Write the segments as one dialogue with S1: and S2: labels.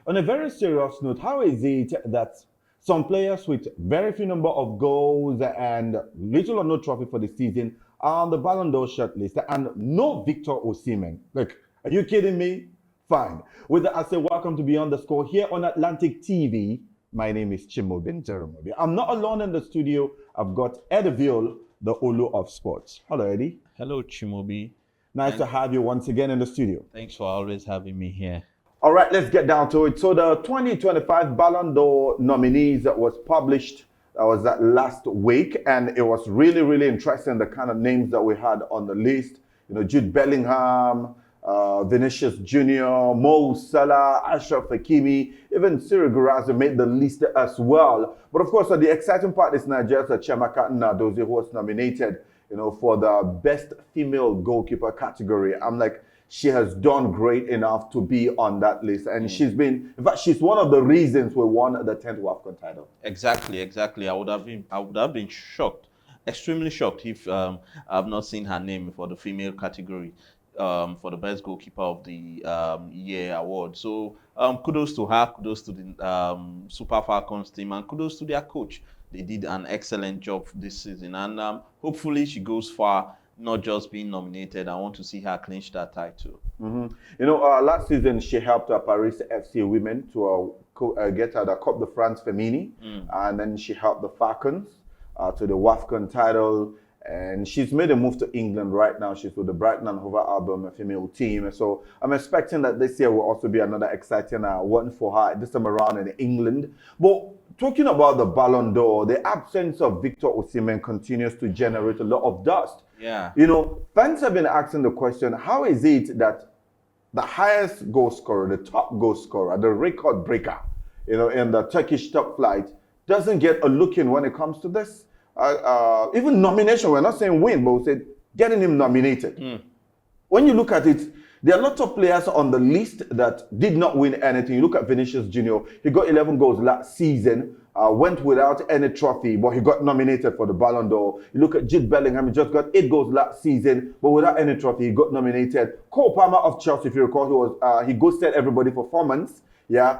S1: On a very serious note, how is it that some players with very few number of goals and little or no trophy for the season are on the Ballon d'Or shortlist and no Victor Osimhen? Like, are you kidding me? Fine. With that, I say welcome to Beyond the Score here on Atlantic TV. My name is Chimobin Jeremobi. I'm not alone in the studio. I've got Eddie Ville, the Olu of Sports. Hello, Eddie.
S2: Hello, Chimobi.
S1: Nice to have you once again in the studio.
S2: Thanks for always having me here.
S1: All right, let's get down to it. So the 2025 Ballon d'Or nominees that was published, that was that last week, and it was really, really interesting, the kind of names that we had on the list. You know, Jude Bellingham, Vinicius Junior, Mo Salah, Ashraf Hakimi, even Cyril Guirassy made the list as well. But of course, the exciting part is Nigeria's Chiamaka Nnadozie, who was nominated, you know, for the best female goalkeeper category. I'm like, she has done great enough to be on that list. And she's been, in fact, she's one of the reasons we won the 10th WAFCON title.
S2: Exactly. I would have been shocked, extremely shocked if I've not seen her name for the female category for the best goalkeeper of the year award. So kudos to her, kudos to the Super Falcons team, and kudos to their coach. They did an excellent job this season, and hopefully she goes far. Not just being nominated. I want to see her clinch that title.
S1: You know, last season she helped Paris FC women to get the Coupe de France Femini, and then she helped the Falcons to the WAFCON title. And she's made a move to England right now. She's with the Brighton and Hove Albion female team. So I'm expecting that this year will also be another exciting one for her this time around in England. But talking about the Ballon d'Or, the absence of Victor Osimhen continues to generate a lot of dust.
S2: Yeah.
S1: You know, fans have been asking the question, how is it that the highest goal scorer, the top goal scorer, the record breaker, you know, in the Turkish top flight, doesn't get a look in when it comes to this? Even nomination, we're not saying win, but we said getting him nominated. When you look at it, there are lots of players on the list that did not win anything. You look at Vinicius Junior, he got 11 goals last season, went without any trophy, but he got nominated for the Ballon d'Or. You look at Jude Bellingham, he just got 8 goals last season, but without any trophy, he got nominated. Cole Palmer of Chelsea, if you recall, he ghosted everybody for 4 months. Yeah,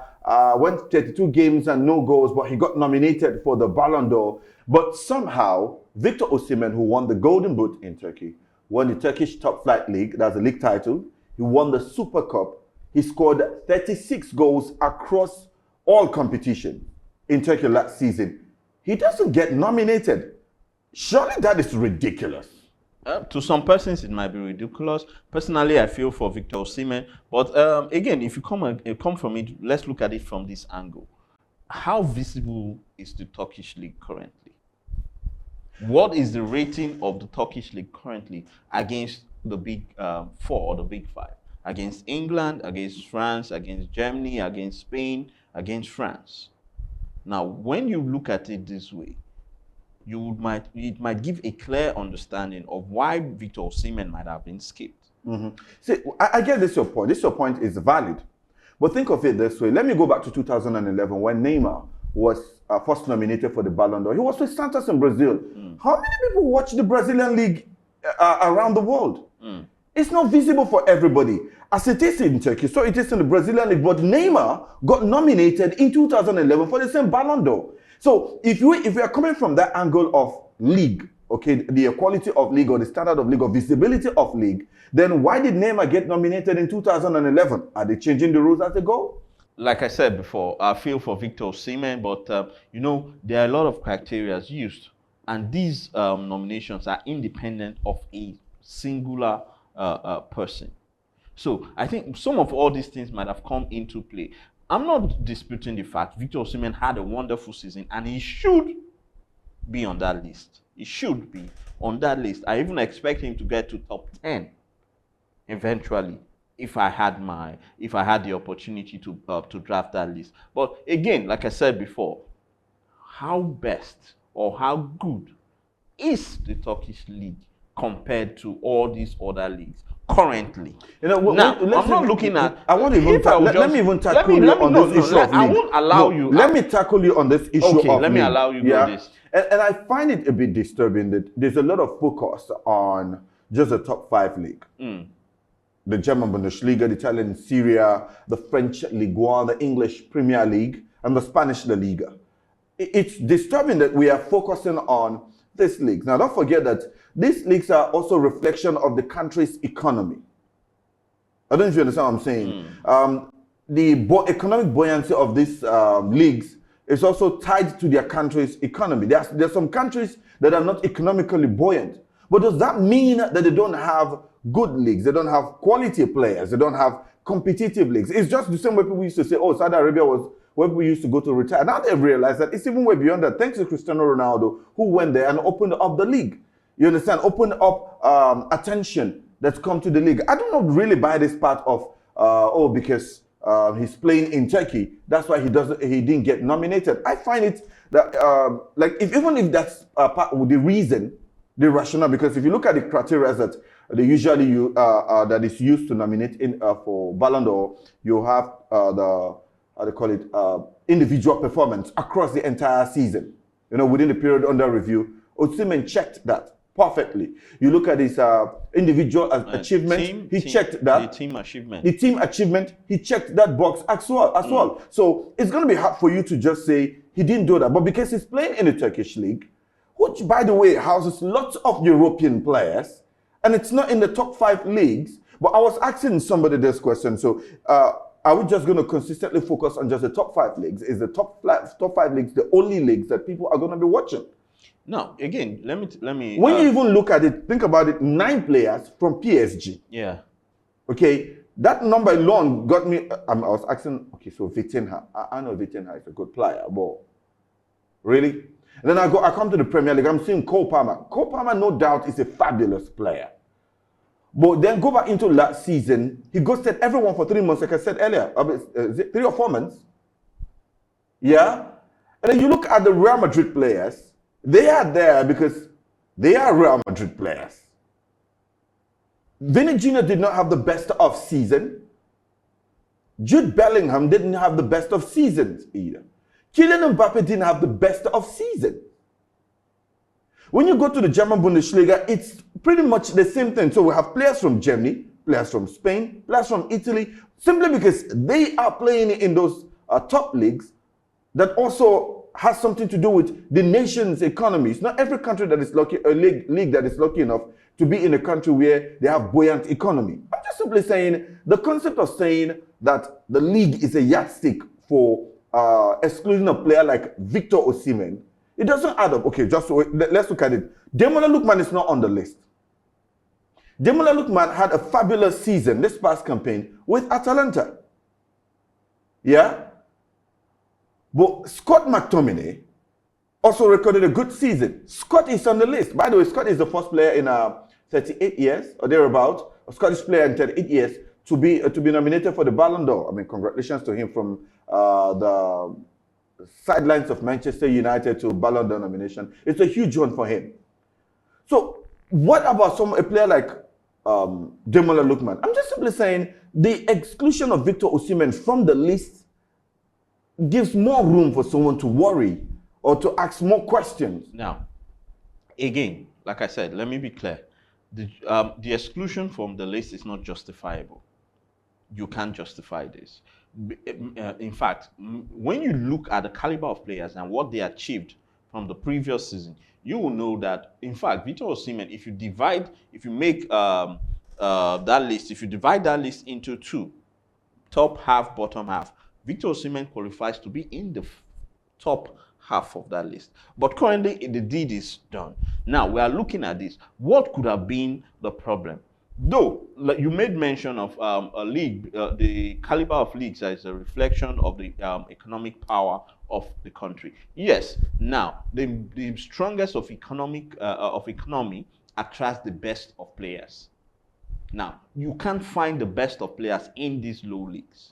S1: went 32 games and no goals, but he got nominated for the Ballon d'Or. But somehow, Victor Osimhen, who won the Golden Boot in Turkey, won the Turkish Top Flight League, that's a league title. He won the Super Cup. He scored 36 goals across all competition in Turkey last season. He doesn't get nominated. Surely that is ridiculous.
S2: To some persons, it might be ridiculous. Personally, I feel for Victor Osimhen. But again, if you come from it, let's look at it from this angle. How visible is the Turkish league currently? What is the rating of the Turkish league currently against the big four or the big five? Against England, against France, against Germany, against Spain, against France. Now, when you look at it this way, it might give a clear understanding of why Victor Osimhen might have been skipped.
S1: See, I get this your point. This your point is valid. But think of it this way. Let me go back to 2011 when Neymar was first nominated for the Ballon d'Or. He was with Santos in Brazil. How many people watch the Brazilian league around the world? It's not visible for everybody. As it is in Turkey, so it is in the Brazilian league. But Neymar got nominated in 2011 for the same Ballon d'Or. So if we are coming from that angle of league, okay, the equality of league or the standard of league or visibility of league, then why did Neymar get nominated in 2011? Are they changing the rules as they go?
S2: Like I said before, I feel for Victor Osimhen, but you know, there are a lot of criteria used, and these nominations are independent of a singular person. So I think some of all these things might have come into play. I'm not disputing the fact Victor Osimhen had a wonderful season, and he should be on that list. He should be on that list. I even expect him to get to top 10 eventually, if I had the opportunity to draft that list. But again, like I said before, how best or how good is the Turkish league compared to all these other leagues currently?
S1: You know,
S2: now, I'm not looking at.
S1: I want to even let me even tackle you on this issue of league.
S2: I won't allow you.
S1: Let me tackle you on this issue of league.
S2: Okay, let me allow you go this.
S1: And I find it a bit disturbing that there's a lot of focus on just the top 5 league. the German Bundesliga, the Italian Serie A, the French Ligue 1, the English Premier League, and the Spanish La Liga. It's disturbing that we are focusing on these leagues. Now, don't forget that these leagues are also a reflection of the country's economy. I don't know if you understand what I'm saying. The economic buoyancy of these leagues is also tied to their country's economy. There's some countries that are not economically buoyant. But does that mean that they don't have good leagues? They don't have quality players? They don't have competitive leagues? It's just the same way people used to say, oh, Saudi Arabia was where we used to go to retire. Now they've realized that it's even way beyond that. Thanks to Cristiano Ronaldo, who went there and opened up the league. You understand? Opened up attention that's come to the league. I do not really buy this part of, because he's playing in Turkey, that's why he didn't get nominated. I find it that, even if that's part of the reason, the rationale, because if you look at the criteria that they usually use, that is used to nominate for Ballon d'Or, you have individual performance across the entire season. Within the period under review, Osimhen checked that perfectly. You look at his individual achievement, he checked that.
S2: The team achievement.
S1: The team achievement, he checked that box as well. So it's going to be hard for you to just say he didn't do that. But because he's playing in the Turkish league, which, by the way, houses lots of European players, and it's not in the top 5 leagues. But I was asking somebody this question. So are we just going to consistently focus on just the top 5 leagues? Is the top 5 leagues the only leagues that people are going to be watching?
S2: No, again, let me.
S1: When you even look at it, think about it, 9 players from PSG.
S2: Yeah.
S1: Okay, that number alone got me. I was asking, okay, so Vitinha. I know Vitinha is a good player, but really? And then I come to the Premier League, I'm seeing Cole Palmer. Cole Palmer, no doubt, is a fabulous player. But then go back into last season, he ghosted everyone for 3 months, like I said earlier. 3 or 4 months. Yeah? And then you look at the Real Madrid players, they are there because they are Real Madrid players. Vinny Jr. did not have the best of season. Jude Bellingham didn't have the best of seasons either. Kylian Mbappe didn't have the best of season. When you go to the German Bundesliga, it's pretty much the same thing. So we have players from Germany, players from Spain, players from Italy, simply because they are playing in those top leagues that also has something to do with the nation's economy. It's not every country that is lucky, a league that is lucky enough to be in a country where they have buoyant economy. I'm just simply saying, the concept of saying that the league is a yardstick for excluding a player like Victor Osimhen, it doesn't add up. Okay, let's look at it. Demola Lookman is not on the list. Demola Lookman had a fabulous season this past campaign with Atalanta. Yeah? But Scott McTominay also recorded a good season. Scott is on the list. By the way, Scott is the first player in 38 years or thereabout, a Scottish player in 38 years to be nominated for the Ballon d'Or. I mean, congratulations to him from the sidelines of Manchester United to Ballon d'Or nomination. It's a huge one for him. So what about a player like Demola Lookman? I'm just simply saying the exclusion of Victor Osimhen from the list gives more room for someone to worry or to ask more questions.
S2: Now, again, like I said, let me be clear. The exclusion from the list is not justifiable. You can't justify this. In fact, when you look at the caliber of players and what they achieved from the previous season, you will know that, in fact, Victor Osimhen, if you make that list, if you divide that list into 2, top half, bottom half, Victor Osimhen qualifies to be in the top half of that list. But currently, the deed is done. Now, we are looking at this. What could have been the problem? Though, like you made mention of a league, the caliber of leagues is a reflection of the economic power of the country. Yes, now, the strongest of economy attracts the best of players. Now, you can't find the best of players in these low leagues.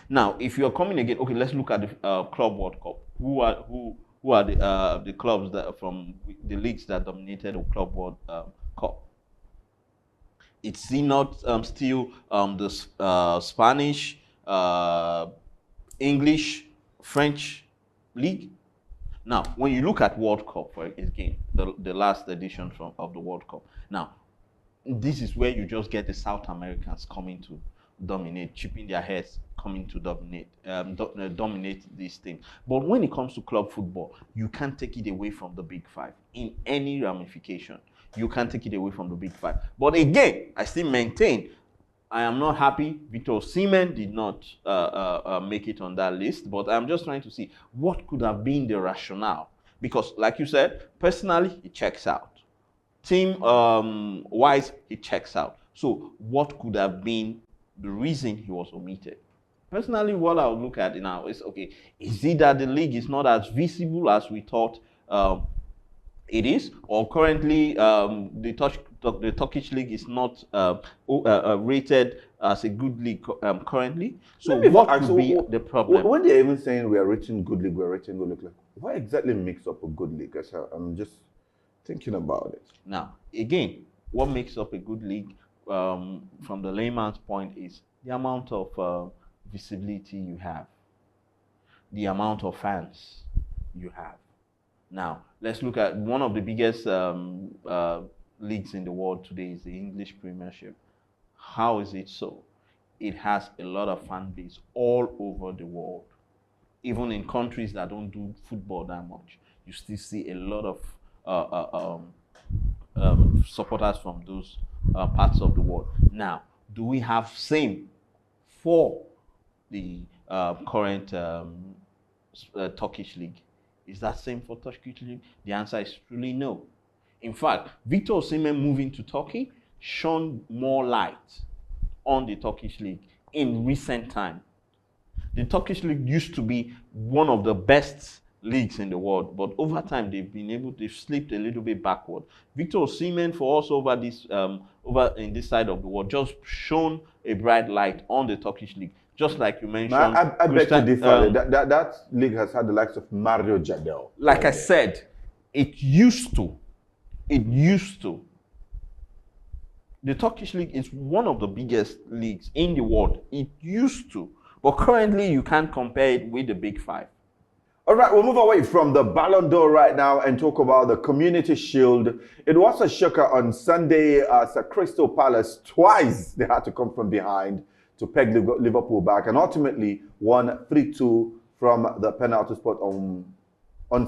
S2: Now, if you're coming again, okay, let's look at the Club World Cup. Who are the clubs that from the leagues that dominated the Club World Cup? It's not still the Spanish, English, French league. Now, when you look at World Cup, for again, the last edition of the World Cup. Now, this is where you just get the South Americans coming to dominate, chipping their heads, coming to dominate this thing. But when it comes to club football, you can't take it away from the Big Five in any ramification. You can't take it away from the Big Five. But again, I still maintain I am not happy Victor Osimhen did not make it on that list, but I'm just trying to see what could have been the rationale. Because, like you said, personally, it checks out. Team wise, it checks out. So, what could have been the reason he was omitted? Personally, what I'll look at now is, okay, is it that the league is not as visible as we thought it is, or currently the Turkish league is not rated as a good league currently? So what could be the problem?
S1: When they're even saying we are rating good league, we're rating good league, like, what exactly makes up a good league? I'm just thinking about it.
S2: Now, again, what makes up a good league from the layman's point is the amount of visibility you have, the amount of fans you have. Now, let's look at one of the biggest leagues in the world today is the English Premiership. How is it so? It has a lot of fan base all over the world. Even in countries that don't do football that much, you still see a lot of supporters from those parts of the world. Now, do we have same for the current Turkish league? Is that same for Turkish league? The answer is truly no. In fact, Victor Osimhen moving to Turkey shone more light on the Turkish league in recent time. The Turkish league used to be one of the best leagues in the world, but over time they've slipped a little bit backward. Victor Osimhen for us over in this side of the world just shone a bright light on the Turkish league. Just like you mentioned,
S1: I beg to differ. That league has had the likes of Mario Jadel.
S2: Like I said, it used to. The Turkish league is one of the biggest leagues in the world. It used to. But currently, you can't compare it with the Big Five.
S1: All right, we'll move away from the Ballon d'Or right now and talk about the Community Shield. It was a shocker on Sunday as Crystal Palace twice they had to come from behind to peg Liverpool back and ultimately won 3-2 from the penalty spot on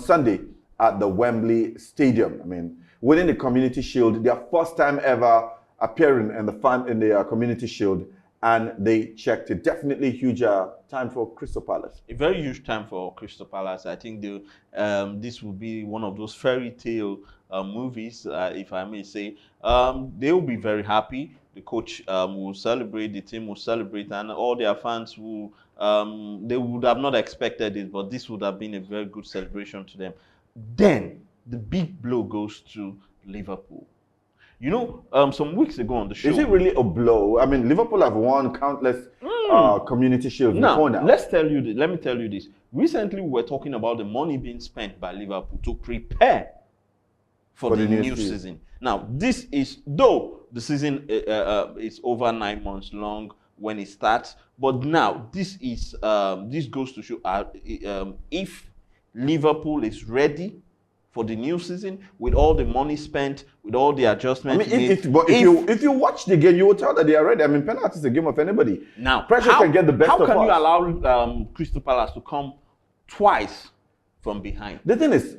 S1: Sunday at the Wembley Stadium. I mean, winning the Community Shield, their first time ever appearing in the Community Shield, and they checked it. Definitely huge time for Crystal Palace.
S2: A very huge time for Crystal Palace. I think this will be one of those fairy tale movies, if I may say. They will be very happy. The coach will celebrate, the team will celebrate, and all their fans will, they would have not expected it, but this would have been a very good celebration to them. Then, the big blow goes to Liverpool. You know, some weeks ago on the show...
S1: Is it really a blow? I mean, Liverpool have won countless Community Shields before now.
S2: Let me tell you this. Recently, we were talking about the money being spent by Liverpool to prepare for the new season. Now, this is, though the season is over 9 months long when it starts, but now this goes to show if Liverpool is ready for the new season with all the money spent, with all the adjustments.
S1: I mean, if you watch the game, you will tell that they are ready. I mean, penalty is a game of anybody.
S2: Now,
S1: pressure can get the best of us.
S2: How can you allow Crystal Palace to come twice from behind?
S1: The thing is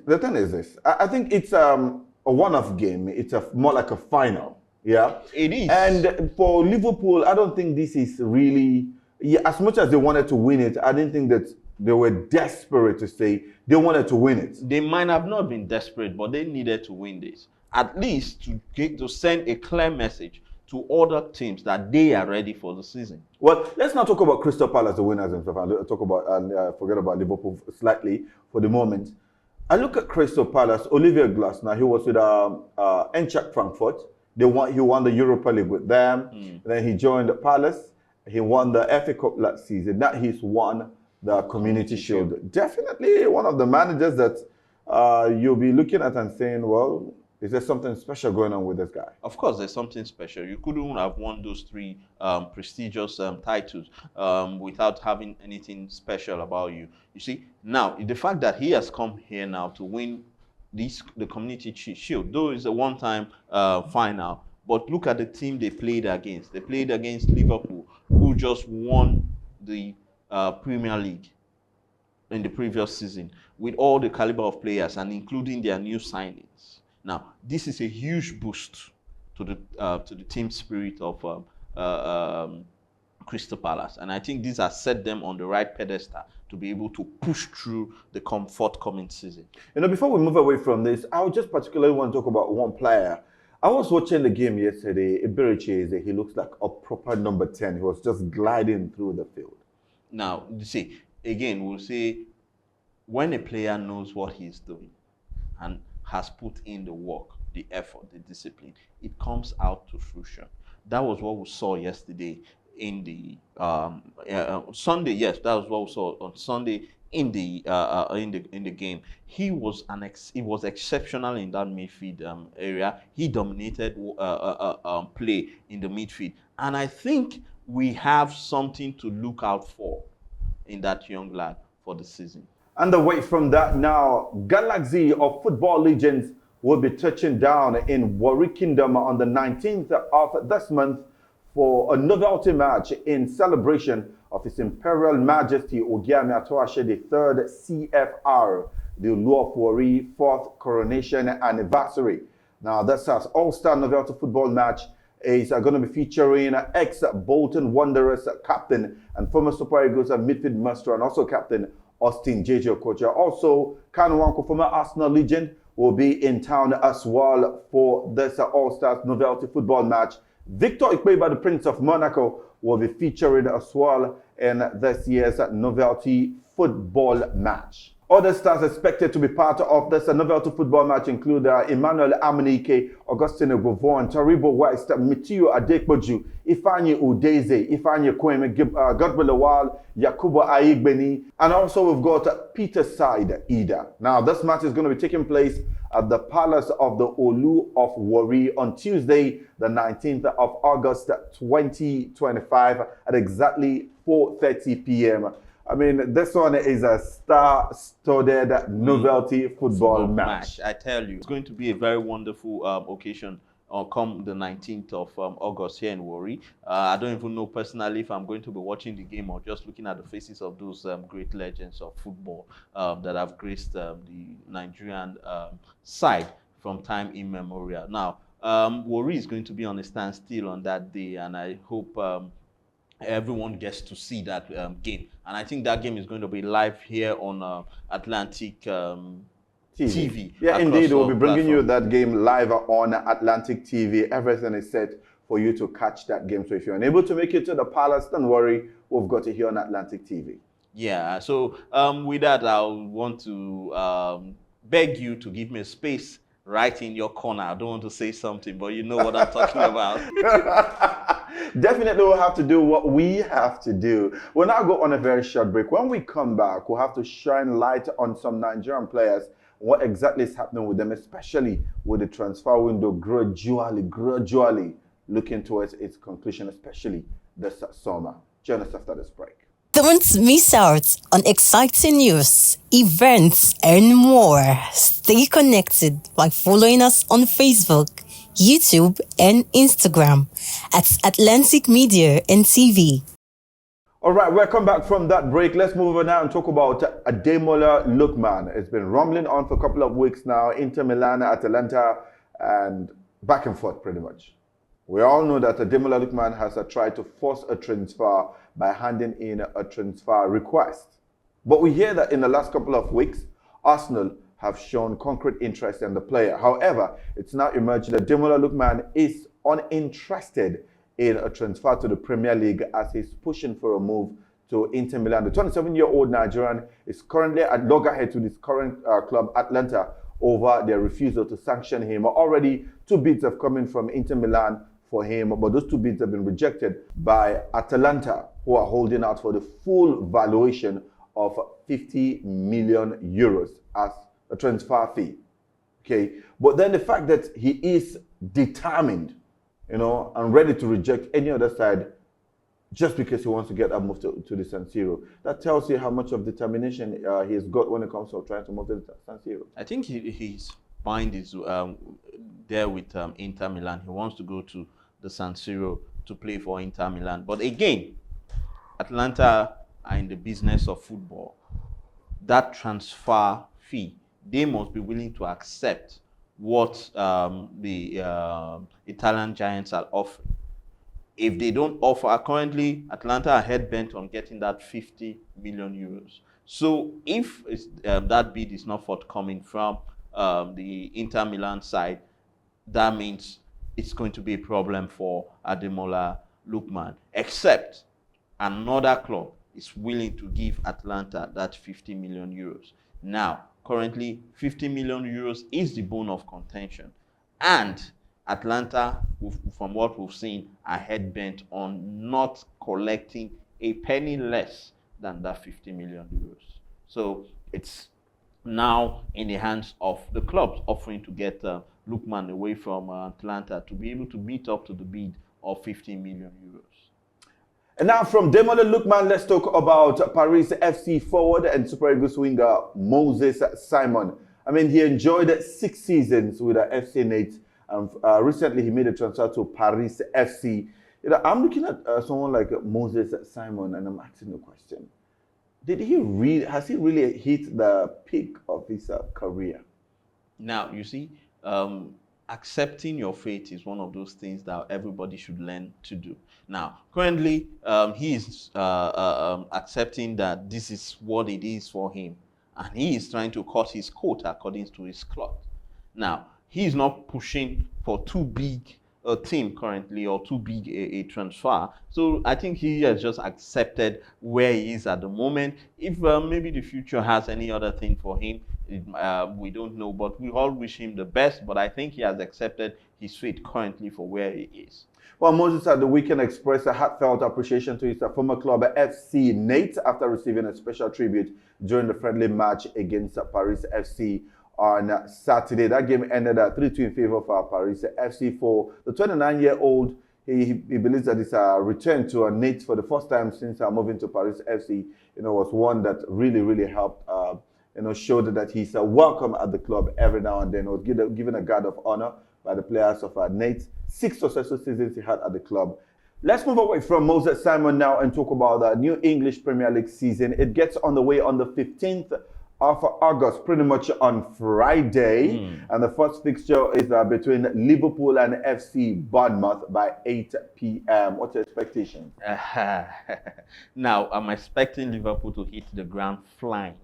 S1: this. I think it's a one-off game. It's more like a final. Yeah,
S2: it is.
S1: And for Liverpool, I don't think this is really. Yeah, as much as they wanted to win it, I didn't think that they were desperate to say they wanted to win it.
S2: They might have not been desperate, but they needed to win this. At least to send a clear message to other teams that they are ready for the season.
S1: Well, let's not talk about Crystal Palace, the winners and stuff. I'll talk about and forget about Liverpool slightly for the moment. I look at Crystal Palace. Olivier Glasner, he was with Eintracht Frankfurt. He won the Europa League with them. Then he joined the Palace. He won the FA Cup last season. Now he's won the Community Shield. Definitely one of the managers that you'll be looking at and saying, well, is there something special going on with this guy?
S2: Of course, there's something special. You couldn't have won those three prestigious titles without having anything special about you. You see, now, the fact that he has come here now to win the Community Shield, though it's a one-time final, But look at the team they played against. They played against Liverpool, who just won the Premier League in the previous season with all the caliber of players and including their new signings. Now, this is a huge boost to the team spirit of Crystal Palace, and I think these has set them on the right pedestal to be able to push through the forthcoming season.
S1: Before we move away from this, I would just particularly want to talk about one player. I was watching the game yesterday. Iberiche, he looks like a proper number 10. He was just gliding through the field.
S2: Now, you see, again, we'll say when a player knows what he's doing and has put in the work, the effort, the discipline, it comes out to fruition. That was what we saw yesterday in the Sunday. Yes, that was what we saw on Sunday in the game. He was exceptional in that midfield area. He dominated play in the midfield, and I think we have something to look out for in that young lad for the season.
S1: And away from that now, Galaxy of football legends will be touching down in Warri Kingdom on the 19th of this month for a novelty match in celebration of His Imperial Majesty Ogiame Atoashe III CFR, the Olu of Warri 4th coronation anniversary. Now, this all-star novelty football match is going to be featuring ex-Bolton Wanderers captain and former Super Eagles midfield master and also captain Austin J.J. Okocha. Also, Kanu Nwankwo, former Arsenal legend, will be in town as well for this all-stars novelty football match. Victor Osimhen, the Prince of Monaco, will be featured as well in this year's novelty football match. Other stars expected to be part of this novelty football match include Emmanuel Amunike, Augustine Govon, Taribo West, Mitio Adekboju, Ifeanyi Udeze, Ifeanyi Kweme, Godwin Lawal, Yakubu Aigbeni, and also we've got Peter Side Ida. Now, this match is going to be taking place at the Palace of the Olu of Warri on Tuesday, the 19th of August, 2025 at exactly 4:30 p.m. I mean, this one is a star-studded novelty football match.
S2: I tell you, it's going to be a very wonderful occasion come the 19th of August here in Warri. I don't even know personally if I'm going to be watching the game or just looking at the faces of those great legends of football that have graced the Nigerian side from time immemorial. Now, Warri is going to be on a standstill on that day, and I hope everyone gets to see that game. And I think that game is going to be live here on Atlantic TV.
S1: Yeah, indeed. We'll be bringing you that game live on Atlantic TV. Everything is set for you to catch that game. So if you're unable to make it to the Palace, don't worry. We've got it here on Atlantic TV.
S2: Yeah, so with that, I want to beg you to give me a space right in your corner. I don't want to say something, but you know what I'm talking about.
S1: Definitely we'll have to do what we have to do. We'll now go on a very short break. When we come back, we'll have to shine light on some Nigerian players, what exactly is happening with them, especially with the transfer window gradually looking towards its conclusion, especially this summer. Join us after this break.
S3: Don't miss out on exciting news, events, and more. Stay connected by following us on Facebook, YouTube, and Instagram at Atlantic Media and TV.
S1: All right, welcome back from that break. Let's move on now and talk about Ademola Lookman. It's been rumbling on for a couple of weeks now. Inter Milan, Atalanta, and back and forth pretty much. We all know that Ademola Lookman has tried to force a transfer by handing in a transfer request. But we hear that in the last couple of weeks, Arsenal have shown concrete interest in the player. However, it's now emerged that Ademola Lookman is uninterested in a transfer to the Premier League as he's pushing for a move to Inter Milan. The 27-year-old Nigerian is currently at loggerheads with his current club, Atlanta, over their refusal to sanction him. Already, 2 bids have come in from Inter Milan for him, but those 2 bids have been rejected by Atalanta, who are holding out for the full valuation of 50 million euros as a transfer fee. Okay, but then the fact that he is determined, and ready to reject any other side just because he wants to get that move to the San Siro, that tells you how much of determination he's got when it comes to trying to move to the San Siro.
S2: I think he's bind is there with Inter Milan. He wants to go to the San Siro to play for Inter Milan. But again, Atlanta are in the business of football. That transfer fee, they must be willing to accept what the Italian giants are offering. If they don't offer, currently Atlanta are head bent on getting that 50 million euros. So if that bid is not forthcoming from the Inter Milan side, that means it's going to be a problem for Ademola Lookman, except another club is willing to give Atlanta that 50 million euros. Now, currently, 50 million euros is the bone of contention. And Atlanta, from what we've seen, are head bent on not collecting a penny less than that 50 million euros. So it's now in the hands of the clubs offering to get Lookman away from Atlanta to be able to meet up to the bid of 50 million euros.
S1: And now from Demola Lookman, let's talk about Paris FC forward and Super Eagles winger Moses Simon. I mean, he enjoyed 6 seasons with FC Nantes. Recently, he made a transfer to Paris FC. You know, I'm looking at someone like Moses Simon, and I'm asking the question: has he really hit the peak of his career?
S2: Now, you see, accepting your fate is one of those things that everybody should learn to do. Now, currently, he is accepting that this is what it is for him, and he is trying to cut his coat according to his cloth. Now, he is not pushing for too big a team currently or too big a transfer. So I think he has just accepted where he is at the moment. If maybe the future has any other thing for him, we don't know, but we all wish him the best. But I think he has accepted his fate currently for where he is.
S1: Well, Moses at the weekend expressed a heartfelt appreciation to his former club FC Nantes after receiving a special tribute during the friendly match against Paris FC on Saturday. That game ended at 3-2 in favor of Paris FC. For the 29-year-old, he believes that his return to Nantes for the first time since moving to Paris FC, was one that really helped, showed that he's welcome at the club every now and then. He was given a guard of honor by the players of Nantes. 6 successful seasons he had at the club. Let's move away from Moses Simon now and talk about the new English Premier League season. It gets underway on the 15th of August, pretty much on Friday. And the first fixture is between Liverpool and FC Bournemouth by 8 p.m. What's your expectation?
S2: Now, I'm expecting Liverpool to hit the ground flying,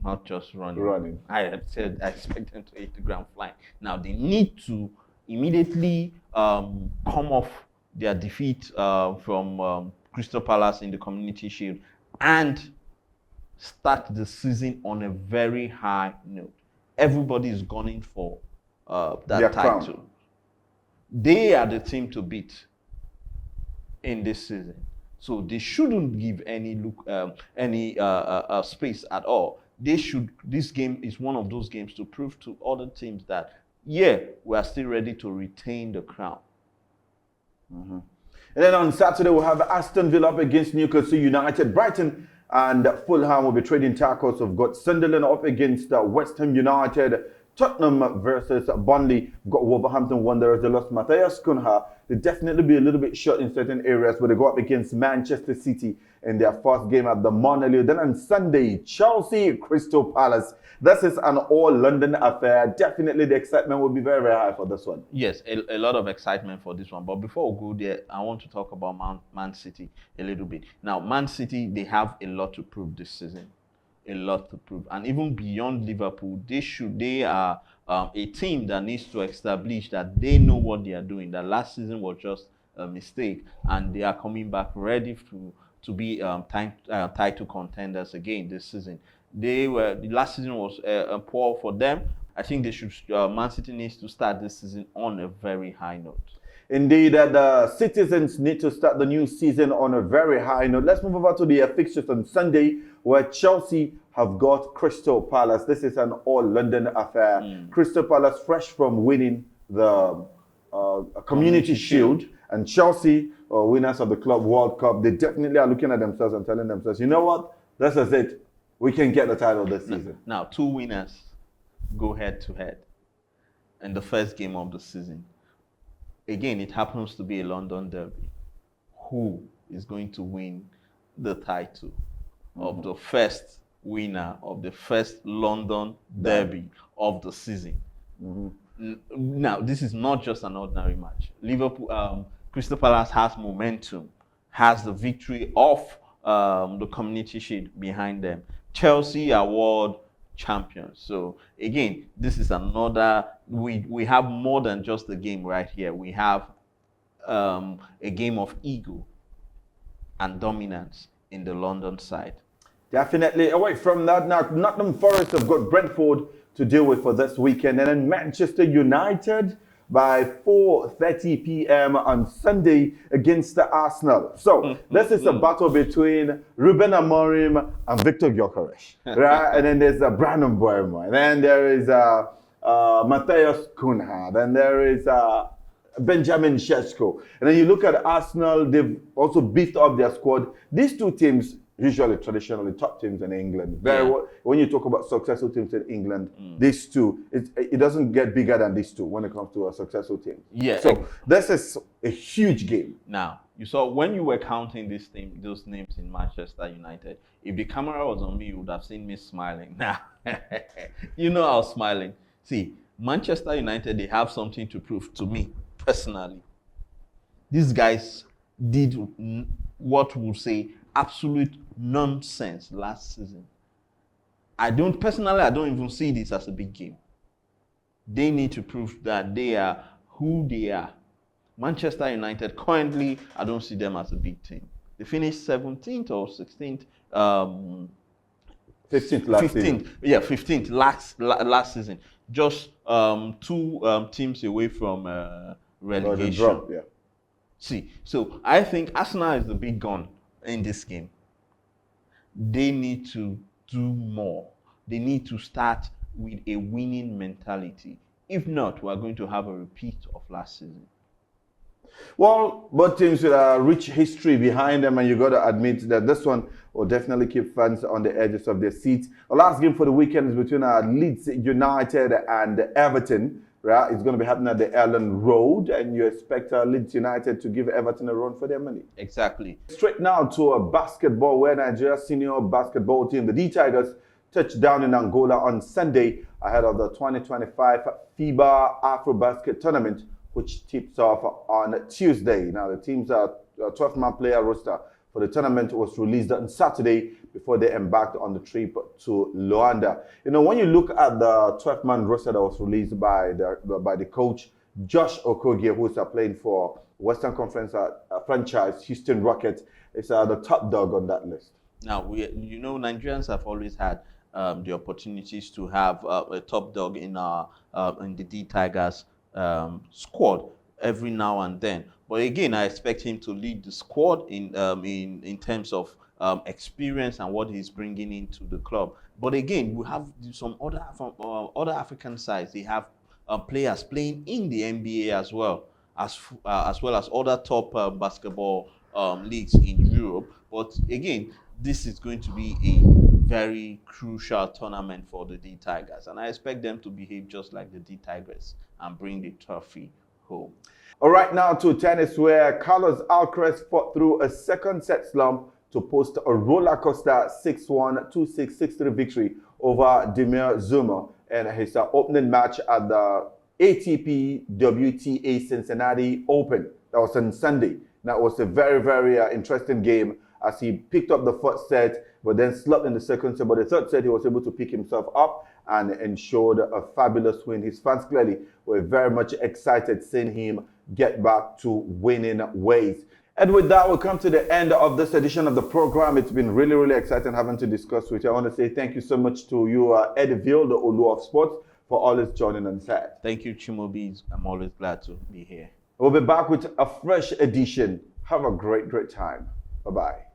S2: not just running. I expect them to hit the ground flying. Now, they need to immediately come off their defeat from Crystal Palace in the Community Shield and start the season on a very high note. Everybody is gunning for that title. Crown. They are the team to beat in this season, so they shouldn't give any space at all. They should. This game is one of those games to prove to other teams that we are still ready to retain the crown.
S1: And then on Saturday we'll have Aston Villa up against Newcastle United. Brighton and Fulham will be trading tackles. We've got Sunderland up against West Ham United. Tottenham versus Burnley. We've got Wolverhampton Wanderers. They lost Matthias Cunha. They definitely be a little bit short in certain areas, but they go up against Manchester City in their first game at the Molineux. Then on Sunday, Chelsea Crystal Palace. This is an all-London affair. Definitely the excitement will be very, very high for this one.
S2: Yes, a lot of excitement for this one. But before we go there, I want to talk about Man City a little bit. Now, Man City, they have a lot to prove this season. A lot to prove. And even beyond Liverpool, they are a team that needs to establish that they know what they are doing. That last season was just a mistake. And they are coming back ready to be title contenders again this season. The last season was poor for them. I think Man City needs to start this season on a very high note.
S1: Indeed, the citizens need to start the new season on a very high note. Let's move over to the fixtures on Sunday, where Chelsea have got Crystal Palace. This is an all-London affair. Crystal Palace fresh from winning the Community Shield, and Chelsea, winners of the Club World Cup, they definitely are looking at themselves and telling themselves, you know what, this is it. We can get the title this season.
S2: Now, 2 winners go head to head. in the first game of the season. Again, it happens to be a London derby. Who is going to win the title of the first winner of the first London derby of the season? Now, this is not just an ordinary match. Liverpool, Crystal Palace has momentum, has the victory of the Community Shield behind them. Chelsea are world champions. So again, this is another. We have more than just the game right here. We have a game of ego and dominance in the London side.
S1: Definitely. Away from that, now Nottingham Forest have got Brentford to deal with for this weekend, and then Manchester United by 4:30 p.m. on Sunday against the Arsenal. So this is a battle between Ruben Amorim and Victor Gyökeres, right? And then there's Brandon Boerema, and then there is Matthias Cunha, then there is Benjamin Sesko. And then you look at Arsenal, they've also beefed up their squad. These two teams, usually traditionally top teams in England. When you talk about successful teams in England, these two, it doesn't get bigger than these two when it comes to a successful team.
S2: Yeah.
S1: So this is a huge game.
S2: Now, you saw when you were counting those names in Manchester United, if the camera was on me, you would have seen me smiling. Now, you know I was smiling. See, Manchester United, they have something to prove to me, personally. These guys did what we'll say absolute nonsense last season. I don't even see this as a big game. They need to prove that they are who they are. Manchester United, currently, I don't see them as a big team. They finished 17th or 16th.
S1: 15th last season.
S2: Yeah, 15th last season. Just two teams away from relegation.
S1: Drop, yeah.
S2: See, so I think Arsenal is the big gun in this game. They need to do more. They need to start with a winning mentality. If not, we're going to have a repeat of last season.
S1: Well, both teams with a rich history behind them, and you got to admit that this one will definitely keep fans on the edges of their seats. The last game for the weekend is between Leeds United and Everton. Right? It's going to be happening at the Ellen Road, and you expect Leeds United to give Everton a run for their money.
S2: Exactly.
S1: Straight now to a basketball, where Nigeria's senior basketball team, the D Tigers, touched down in Angola on Sunday ahead of the 2025 FIBA AfroBasket tournament, which tips off on Tuesday. Now, the team's 12-man player roster for the tournament was released on Saturday before they embarked on the trip to Luanda. You know, when you look at the 12-man roster that was released by the coach, Josh Okogie, who's playing for Western Conference franchise Houston Rockets, is the top dog on that list.
S2: Now, Nigerians have always had the opportunities to have a top dog in the D Tigers squad every now and then. But again, I expect him to lead the squad in terms of experience and what he's bringing into the club. But again, we have some other African sides. They have players playing in the NBA as well as other top basketball leagues in Europe. But again, this is going to be a very crucial tournament for the D Tigers, and I expect them to behave just like the D Tigers and bring the trophy home.
S1: All right, now to tennis, where Carlos Alcaraz fought through a second set slump to post a roller coaster 6-1, 2-6, 6-3 victory over Demir Zuma in his opening match at the ATP WTA Cincinnati Open. That was on Sunday. That was a very, very interesting game as he picked up the first set, but then slept in the second set. But the third set, he was able to pick himself up and ensured a fabulous win. His fans clearly were very much excited seeing him get back to winning ways. And with that, we'll come to the end of this edition of the program. It's been really, really exciting having to discuss with you. I want to say thank you so much to you, Ediville, the Olu of Sports, for always joining on set.
S2: Thank you, Chimobi. I'm always glad to be here.
S1: We'll be back with a fresh edition. Have a great, great time. Bye-bye.